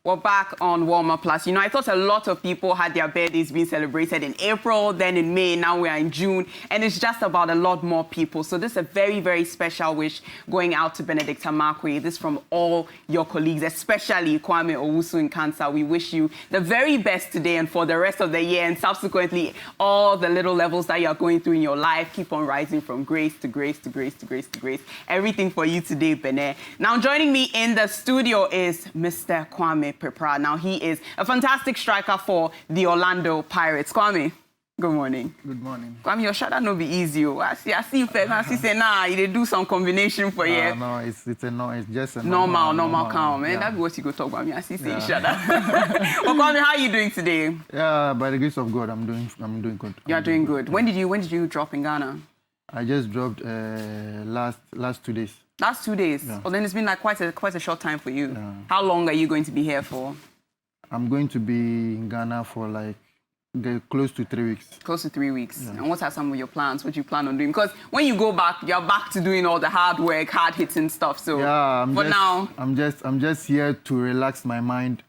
We're back on Warmer Plus. You know, I thought a lot of people had their birthdays being celebrated in April, then in May, now we are in June, and it's just about a lot more people. So this is a very, very special wish going out to Benedicta Markwei. This from all your colleagues, especially Kwame Owusu in Cancer. We wish you the very best today and for the rest of the year, and subsequently all the little levels that you are going through in your life. Keep on rising from grace to grace to grace to grace to grace. Everything for you today, Bene. Now joining me in the studio is Mr. Kwame Peprah. Now, he is a fantastic striker for the Orlando Pirates. Kwame, good morning. Good morning. Kwame, your shot no be easy. I see you first. I see say, nah, you do some combination for you. No, it's just a normal calm, man. That's what you go talk about me. I see say shut up. Well, Kwame, how are you doing today? Yeah, by the grace of God, I'm doing good. You are doing good. When did you drop in Ghana? I just dropped last 2 days. Last 2 days? Yeah. Well, then it's been like quite a short time for you. Yeah. How long are you going to be here for? I'm going to be in Ghana for like close to 3 weeks. Close to 3 weeks. Yeah. And what are some of your plans? What do you plan on doing? Because when you go back, you're back to doing all the hard work, hard hitting stuff. So yeah, now I'm just here to relax my mind.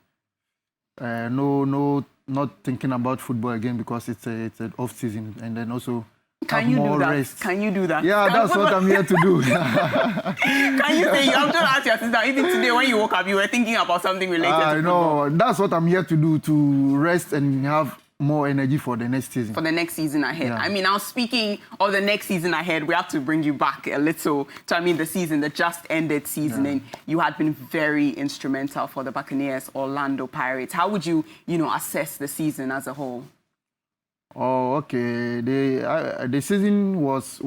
Not thinking about football again because it's an off season, and then also Can you do that? Rest. Can you do that? Yeah, that's what I'm here to do. Can you say, I'm just asking your sister, even today when you woke up, you were thinking about something related to football? No, that's what I'm here to do, to rest and have more energy for the next season. For the next season ahead. Yeah. I mean, now speaking of the next season ahead, we have to bring you back a little to, the season, the just ended season. Yeah. And you had been very instrumental for the Buccaneers, Orlando Pirates. How would you, assess the season as a whole? Oh, okay. The season was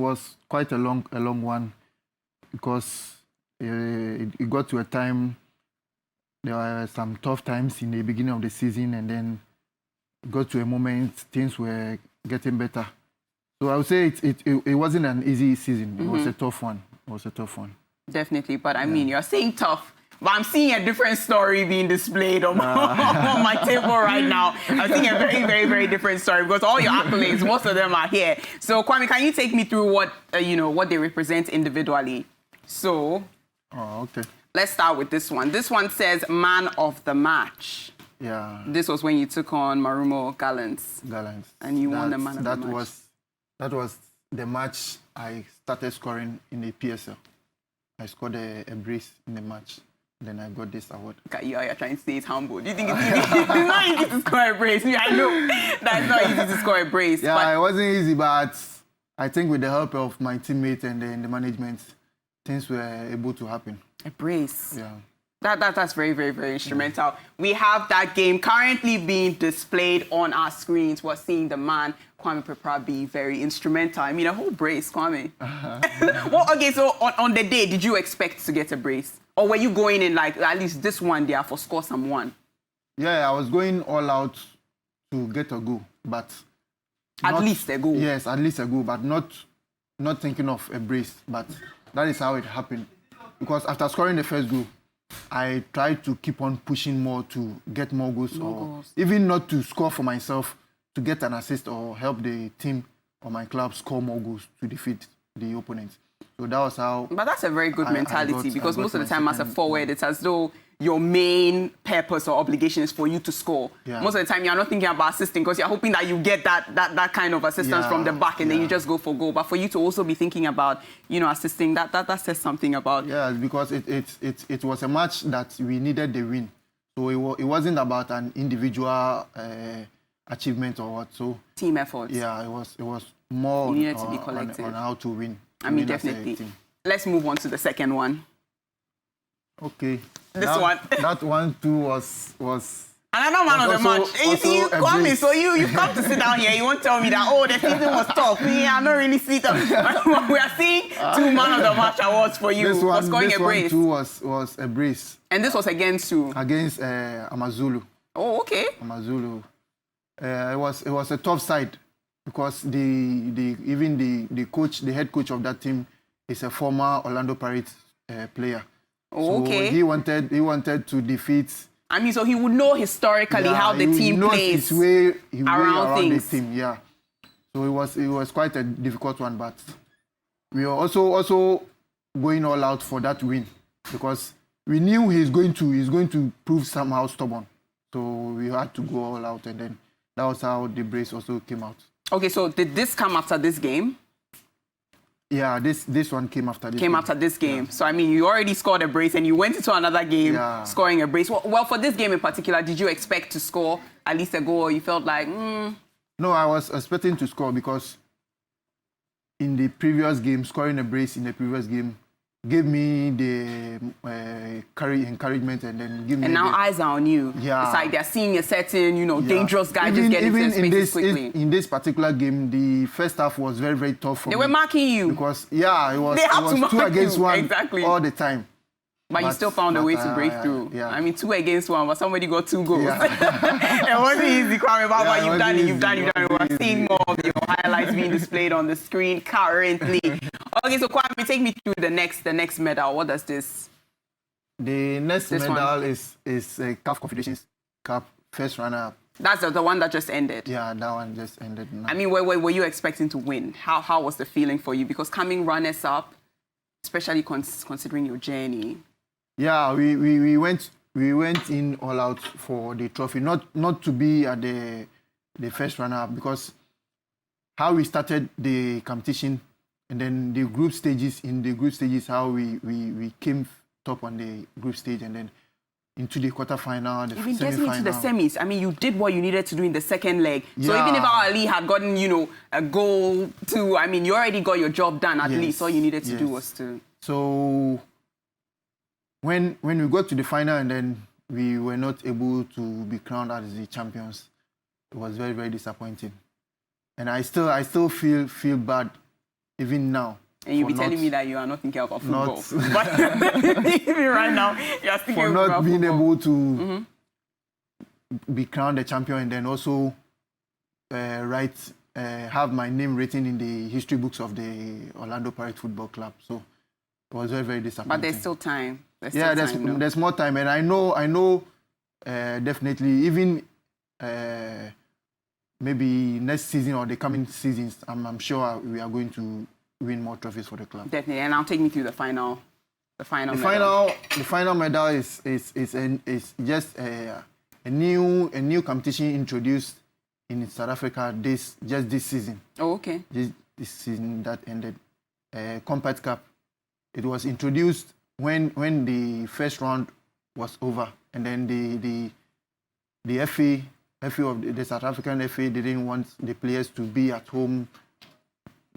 quite a long one because it got to a time. There were some tough times in the beginning of the season, and then it got to a moment things were getting better. So I would say it wasn't an easy season. It was a tough one. Definitely, but I mean, you're saying tough. But I'm seeing a different story being displayed on my table right now. I'm seeing a very, very, very different story because all your accolades, most of them are here. So, Kwame, can you take me through what they represent individually? So, okay. Let's start with this one. This one says man of the match. Yeah. This was when you took on Marumo Gallants. And you won the man of the match. That was the match I started scoring in the PSL. I scored a brace in the match. Then I got this award. Okay, you're trying to say it's humble. Do you think it's easy? It's not easy to score a brace. I know that's not easy to score a brace. Yeah, but it wasn't easy, but I think with the help of my teammates and then the management, things were able to happen. A brace. Yeah. That's very, very, very instrumental. Yeah. We have that game currently being displayed on our screens. We're seeing the man, Kwame Peprah, be very instrumental. I mean, a whole brace, Kwame. Well, okay, so on the day, did you expect to get a brace? Or were you going in like, at least this one there for score someone? Yeah, I was going all out to get a goal, but... At least a goal? Yes, at least a goal, but not thinking of a brace. But that is how it happened. Because after scoring the first goal, I tried to keep on pushing more to get more goals. Even not to score for myself, to get an assist or help the team or my club score more goals to defeat the opponent. So that was how... But that's a very good mentality because most of the time as a forward, it's as though your main purpose or obligation is for you to score. Yeah. Most of the time, you're not thinking about assisting because you're hoping that you get that kind of assistance from the back and then you just go for goal. But for you to also be thinking about, assisting, that says something about... Yeah, because it was a match that we needed the win. So it wasn't about an individual achievement or what. So team effort. Yeah, it was more you needed to be collective on how to win. I mean, definitely. Let's move on to the second one. Okay. This one. That one too was another man of the match. You see, Kwame, so you come to sit down here, you won't tell me that, the season was tough. Yeah, I'm not really sweet. We are seeing two man of the match awards for you for scoring a brace. This one too was a brace. And this was against who? Against Amazulu. Oh, okay. Amazulu. It was a tough side because even the coach, the head coach of that team is a former Orlando Pirates player. Oh, okay. So he wanted to defeat. I mean, so he would know historically how the team plays around things. The team, yeah. So it was quite a difficult one, but we were also going all out for that win because we knew he's going to prove somehow stubborn. So we had to go all out, and then that was how the brace also came out. Okay, so did this come after this game? Yeah, this one came after this game. After this game. Yeah. So, I mean, you already scored a brace and you went into another game scoring a brace. Well, for this game in particular, did you expect to score at least a goal, or you felt like, No, I was expecting to score because in the previous game, scoring a brace in the previous game gave me the encouragement, and then give me. And now eyes are on you. Yeah. It's like they're seeing a certain, dangerous guy just getting into spaces quickly. In this particular game, the first half was very, very tough for me. They were marking you. Because, it was 2 against 1 all the time. But you still found a way to break through. Yeah. I mean, 2 against 1, but somebody got 2 goals. It wasn't easy, Kwame, but you've done it. We're seeing more of your highlights being displayed on the screen currently. Okay, so Kwame, take me through the next medal. What does this? The next medal is a CAF Confederations Cup first runner-up. That's the one that just ended? Yeah, that one just ended now. I mean, were you expecting to win? How was the feeling for you? Because coming runners-up, especially considering your journey. Yeah, we went in all out for the trophy, not to be at the first runner-up, because how we started the competition, and then the group stages, how we came top on the group stage, and then into the quarterfinal, the even semi-final. getting into the semis, I mean, you did what you needed to do in the second leg. Yeah. So even if our Ali had gotten, a goal too, I mean, you already got your job done at least. All you needed to do was to... So when we got to the final and then we were not able to be crowned as the champions, it was very, very disappointing. And I still feel bad even now. And you'll be telling me that you are not thinking about football. But even right now, you are thinking about football. For not being able to be crowned the champion, and then also have my name written in the history books of the Orlando Pirates Football Club. So it was very, very disappointing. But there's still time. There's more time, and I know definitely even maybe next season or the coming seasons, I'm sure we are going to win more trophies for the club. Definitely, and I'll take me through the final medal. The final medal is just a new competition introduced in South Africa this season. Oh, okay. This season that ended, Compact Cup. It was introduced when the first round was over, and then the FA of the South African FA didn't want the players to be at home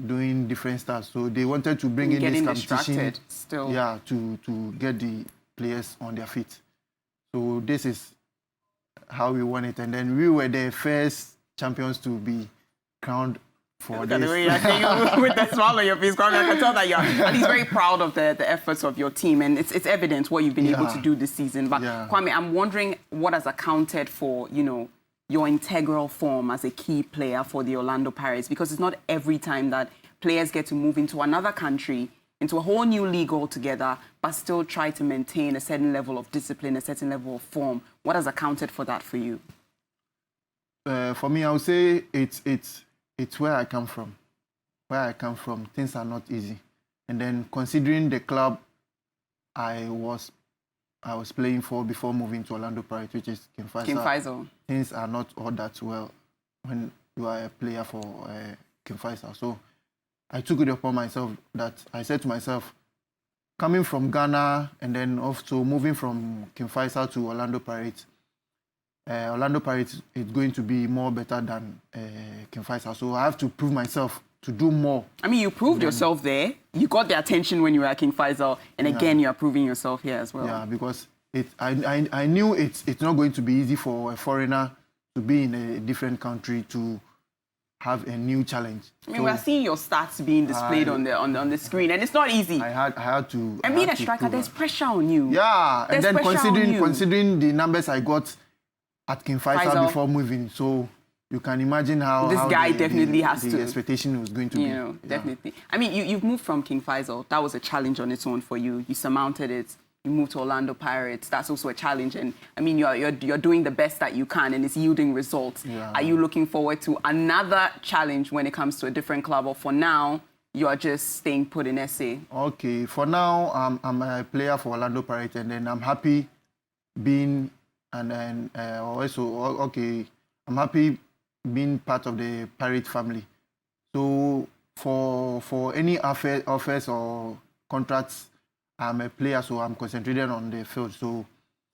doing different stuff, so they wanted to bring in this competition to get the players on their feet. So this is how we won it, and then we were the first champions to be crowned for this. The way you're saying with the smile on your face, Kwame, I can tell that you're at least very proud of the efforts of your team, and it's evident what you've been able to do this season. But Kwame, I'm wondering what has accounted for, your integral form as a key player for the Orlando Pirates, because it's not every time that players get to move into another country, into a whole new league altogether, but still try to maintain a certain level of discipline, a certain level of form. What has accounted for that for you? For me, I would say it's where I come from. Where I come from, things are not easy. And then considering the club I was playing for before moving to Orlando Pirates, which is King Faisal. Things are not all that well when you are a player for King Faisal. So I took it upon myself that I said to myself, coming from Ghana and then also moving from King Faisal to Orlando Pirates is going to be more better than King Faisal. So I have to prove myself to do more. I mean, you proved yourself there. You got the attention when you were at King Faisal, and again, you are proving yourself here as well. Yeah, because I knew it's not going to be easy for a foreigner to be in a different country to have a new challenge. I mean, we're seeing your stats being displayed on the screen, and it's not easy. I had to. And being a striker, there's pressure on you. Yeah, and then considering the numbers I got at King Faisal before moving, so you can imagine how this guy definitely has to. The expectation was going to be. Definitely. I mean, you've moved from King Faisal. That was a challenge on its own for you. You surmounted it. You moved to Orlando Pirates. That's also a challenge. And I mean, you're doing the best that you can, and it's yielding results. Yeah. Are you looking forward to another challenge when it comes to a different club? Or for now, you are just staying put in SA? Okay, for now, I'm a player for Orlando Pirates, and then I'm happy being, and then okay, I'm happy being part of the Pirate family. So for any offers or contracts, I'm a player, so I'm concentrated on the field. So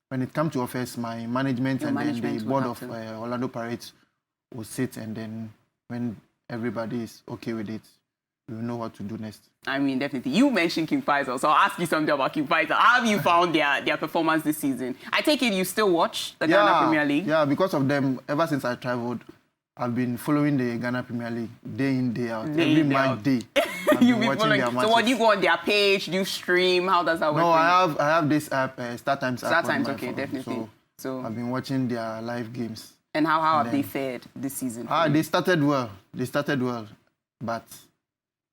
when it comes to offers, my management Your and management then the will board have of to. Orlando Pirates will sit, and then when everybody is okay with it, we will know what to do next. I mean, definitely. You mentioned King Faisal, so I'll ask you something about King Faisal. How have you found their performance this season? I take it you still watch the Ghana Premier League? Yeah, because of them, ever since I traveled, I've been following the Ghana Premier League day in, day out. Every match day. You've been following. So what, do you go on their page? Do you stream? How does that work? No, I have this app, Star Times app. Star Times, okay, phone. definitely. So I've been watching their live games. And how have they fared this season? They started well. But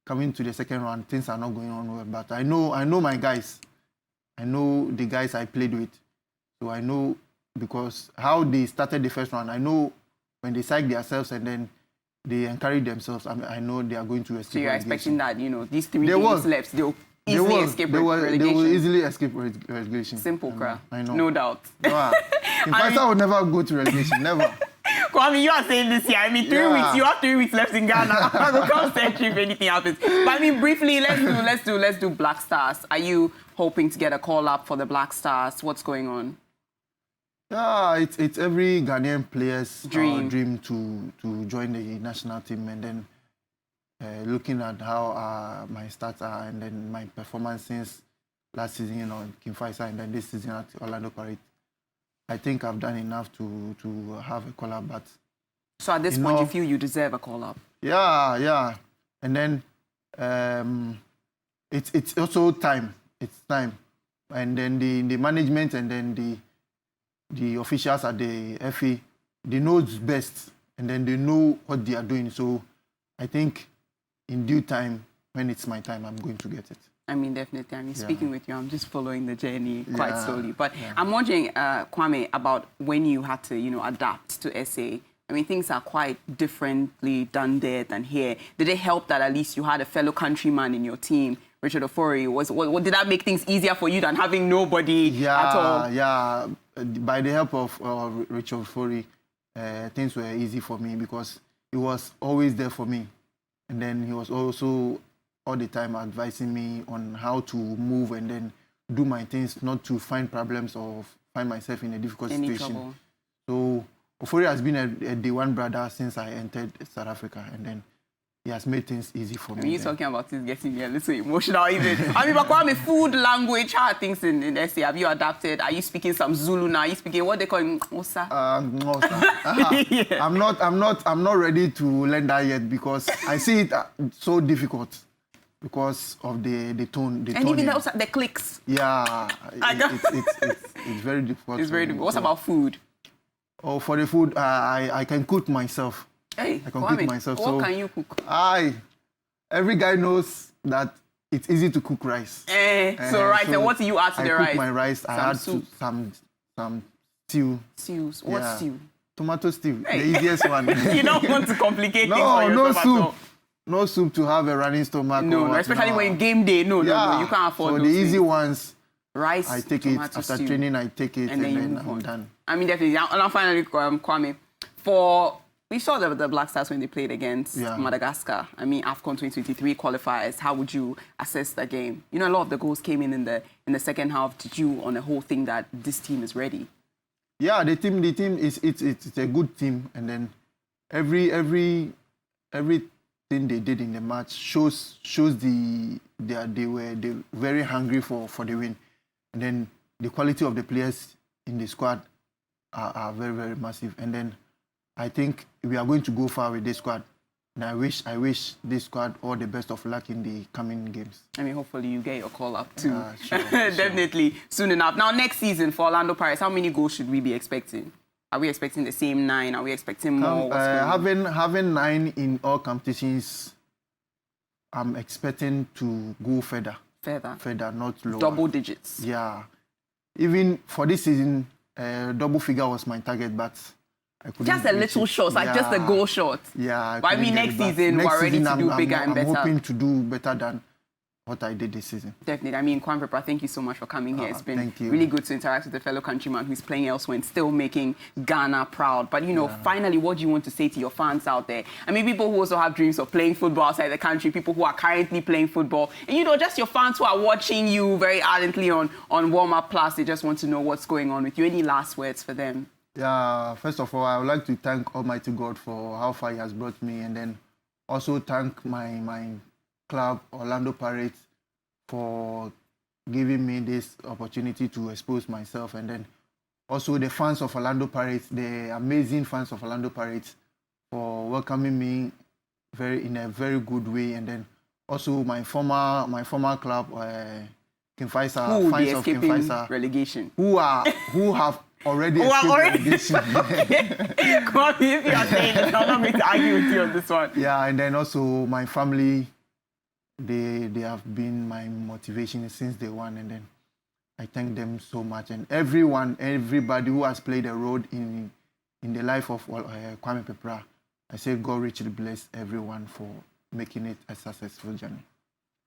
coming to the second round, things are not going on well. But I know my guys. I know the guys I played with. So I know, because how they started the first round, I know when they psych themselves and then they encourage themselves, I know they are going to escape. So you're expecting that, these 3 They games left, they'll easily escape relegation? They will easily escape relegation. Simple, I know. No doubt. No, in fact, I will never go to relegation, never. Kwame, you are saying this year. I mean, 3 weeks. You have 3 weeks left in Ghana. I will come search you if anything happens. But I mean, briefly, let's do Black Stars. Are you hoping to get a call up for the Black Stars? What's going on? Yeah, it's every Ghanaian player's dream to join the national team, and then looking at how my stats are, and then my performance since last season, King Faisal, and then this season at Orlando Pirates. I think I've done enough to have a call up, but so at this point, you feel you deserve a call up? Yeah, and then it's also time. It's time, and then the management and then the officials at the FA, they know best, and then they know what they are doing. So I think in due time, when it's my time, I'm going to get it. I mean, definitely. I mean, speaking with you, I'm just following the journey quite slowly. But I'm wondering, Kwame, about when you had to, adapt to SA. I mean, things are quite differently done there than here. Did it help that at least you had a fellow countryman in your team, Richard Ofori? Did that make things easier for you than having nobody at all? Yeah. By the help of Richard Ofori, things were easy for me because he was always there for me. And then he was also all the time advising me on how to move and then do my things, not to find problems or find myself in a difficult situation. Trouble. So Ofori has been a day one brother since I entered South Africa, and then he has made things easy for me. When you're talking about this getting me a little emotional even. I mean, but Kwame, food, language, how are things in SA? Have you adapted? Are you speaking some Zulu now? Are you speaking what they call Mosa? Yeah. I'm not ready to learn that yet because I see it so difficult because of the tone. And even the clicks. Yeah, it's very difficult. It's very difficult. What about food? Oh, for the food, I can cook myself. Hey, I can cook myself. What can you cook? Every guy knows that it's easy to cook rice. So rice, and what do you add to the rice? I cook my rice. I add some stew. Stews. What stew? Tomato stew, the easiest one. You don't want to complicate things for yourself at all. No soup to have a running stomach. No, especially when game day. No, you can't afford those the easy ones. Rice, I take it after stew. training. I take it, and then I'm done. I mean, definitely. And finally, Kwame, we saw the Black Stars when they played against Madagascar. I mean, AFCON 2023 qualifiers. How would you assess the game? A lot of the goals came in the second half. Did you, on the whole, think that this team is ready? Yeah, the team is it's a good team, and then everything they did in the match shows they were very hungry for the win. And then the quality of the players in the squad are very, very massive. And then I think we are going to go far with this squad. And I wish this squad all the best of luck in the coming games. I mean, hopefully you get your call up too. Sure. Definitely soon enough. Now, next season for Orlando Pirates, how many goals should we be expecting? Are we expecting the same 9? Are we expecting more? Having 9 in all competitions, I'm expecting to go further. Further, not lower. Double digits. Yeah. Even for this season, double figure was my target, but I couldn't Just a reach little it. shot, like just a goal shot. Yeah. But I mean, next season, we're ready to do bigger and better. I'm hoping to do better than what I did this season. Definitely. I mean, Kwame Peprah, thank you so much for coming here. It's been really good to interact with a fellow countryman who's playing elsewhere and still making Ghana proud. But, you know, finally, what do you want to say to your fans out there? I mean, people who also have dreams of playing football outside the country, people who are currently playing football, and, you know, just your fans who are watching you very ardently on Warm Up Plus. They just want to know what's going on with you. Any last words for them? Yeah, first of all, I would like to thank Almighty God for how far He has brought me, and then also thank my club, Orlando Pirates, for giving me this opportunity to expose myself, and then also the fans of Orlando Pirates, the amazing fans of Orlando Pirates, for welcoming me in a very good way, and then also my former club, King Faisal, fans of King Faisal, relegation, who have already escaped relegation. Kwame, if you are saying this, I'm not going to argue with you on this one. Yeah, and then also my family. They have been my motivation since day one, and then I thank them so much. And everybody who has played a role in the life of Kwame Peprah, I say God richly bless everyone for making it a successful journey.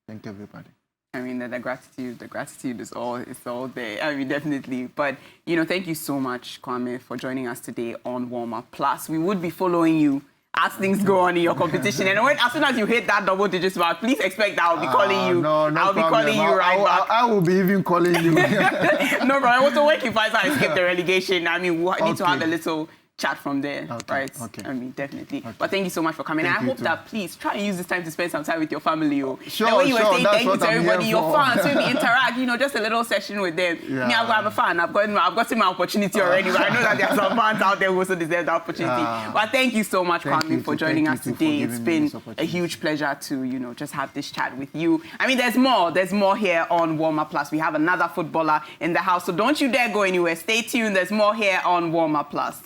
Thank everybody. I mean, the gratitude is all there. I mean, definitely. But, you know, thank you so much, Kwame, for joining us today on Warm Up Plus. We would be following you as things go on in your competition. And as soon as you hit that double-digit mark, please expect that I'll be calling you. I'll be calling you right back. I will be even calling you. No problem. Also, when King Faisal escaped the relegation, I mean, we need to have a little chat from there, right? Okay. I mean, definitely. Okay. But thank you so much for coming. And I hope that, please, try and use this time to spend some time with your family. Sure, the way you were saying that's thank you to everybody, your fans, maybe interact, you know, just a little session with them. Yeah. Me, I'm a fan. I've gotten my opportunity already, but I know that there are some fans out there who also deserve that opportunity. But thank you so much, Kwame, for joining us today. It's been a huge pleasure to, you know, just have this chat with you. I mean, there's more here on Warm Up Plus. We have another footballer in the house, so don't you dare go anywhere. Stay tuned. There's more here on Warm Up Plus.